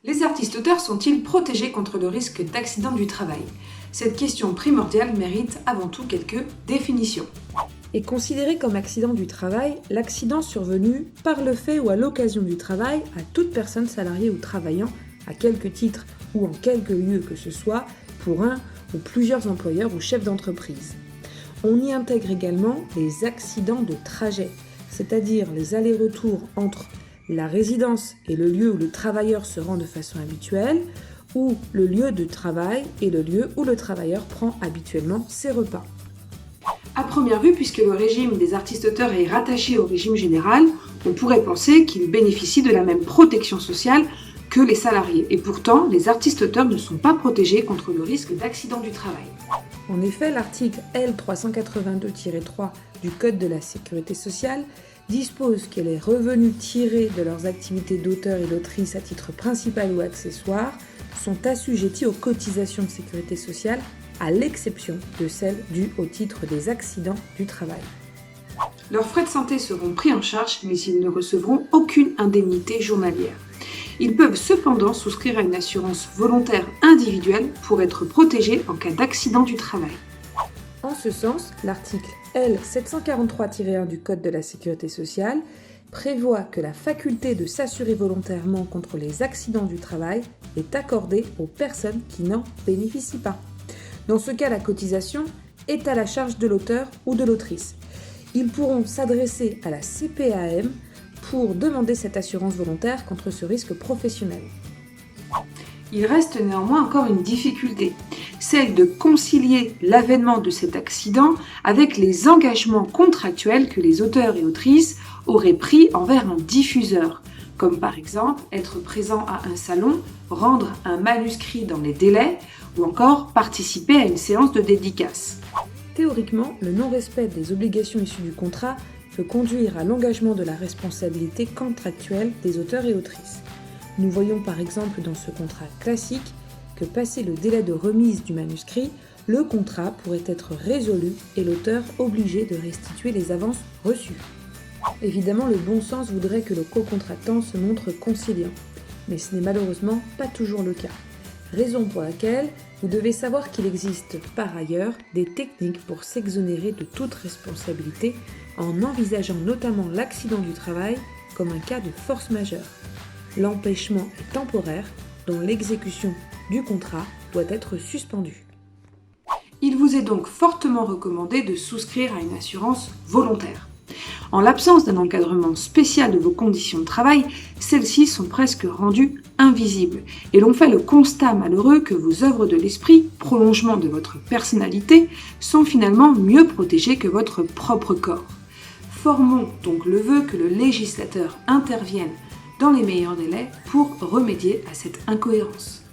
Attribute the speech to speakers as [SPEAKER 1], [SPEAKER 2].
[SPEAKER 1] Les artistes-auteurs sont-ils protégés contre le risque d'accident du travail? Cette question primordiale mérite avant tout quelques définitions.
[SPEAKER 2] Est considéré comme accident du travail l'accident survenu par le fait ou à l'occasion du travail à toute personne salariée ou travaillant, à quelque titre ou en quelque lieu que ce soit, pour un ou plusieurs employeurs ou chefs d'entreprise. On y intègre également les accidents de trajet, c'est-à-dire les allers-retours entre la résidence et le lieu où le travailleur se rend de façon habituelle, ou le lieu de travail et le lieu où le travailleur prend habituellement ses repas.
[SPEAKER 1] À première vue, puisque le régime des artistes-auteurs est rattaché au régime général, on pourrait penser qu'ils bénéficient de la même protection sociale que les salariés. Et pourtant, les artistes-auteurs ne sont pas protégés contre le risque d'accident du travail.
[SPEAKER 2] En effet, l'article L382-3 du Code de la Sécurité sociale dispose que les revenus tirés de leurs activités d'auteur et d'autrice à titre principal ou accessoire sont assujettis aux cotisations de sécurité sociale, à l'exception de celles dues au titre des accidents du travail.
[SPEAKER 1] Leurs frais de santé seront pris en charge, mais ils ne recevront aucune indemnité journalière. Ils peuvent cependant souscrire à une assurance volontaire individuelle pour être protégés en cas d'accident du travail.
[SPEAKER 2] En ce sens, l'article L743-1 du Code de la Sécurité sociale prévoit que la faculté de s'assurer volontairement contre les accidents du travail est accordée aux personnes qui n'en bénéficient pas. Dans ce cas, la cotisation est à la charge de l'auteur ou de l'autrice. Ils pourront s'adresser à la CPAM pour demander cette assurance volontaire contre ce risque professionnel.
[SPEAKER 1] Il reste néanmoins encore une difficulté, celle de concilier l'avènement de cet accident avec les engagements contractuels que les auteurs et autrices auraient pris envers un diffuseur, comme par exemple être présent à un salon, rendre un manuscrit dans les délais ou encore participer à une séance de dédicace.
[SPEAKER 2] Théoriquement, le non-respect des obligations issues du contrat peut conduire à l'engagement de la responsabilité contractuelle des auteurs et autrices. Nous voyons par exemple dans ce contrat classique que passé le délai de remise du manuscrit, le contrat pourrait être résolu et l'auteur obligé de restituer les avances reçues. Évidemment, le bon sens voudrait que le co-contractant se montre conciliant, mais ce n'est malheureusement pas toujours le cas. Raison pour laquelle vous devez savoir qu'il existe par ailleurs des techniques pour s'exonérer de toute responsabilité en envisageant notamment l'accident du travail comme un cas de force majeure. L'empêchement est temporaire, dont l'exécution du contrat doit être suspendue.
[SPEAKER 1] Il vous est donc fortement recommandé de souscrire à une assurance volontaire. En l'absence d'un encadrement spécial de vos conditions de travail, celles-ci sont presque rendues invisibles et l'on fait le constat malheureux que vos œuvres de l'esprit, prolongement de votre personnalité, sont finalement mieux protégées que votre propre corps. Formons donc le vœu que le législateur intervienne dans les meilleurs délais pour remédier à cette incohérence.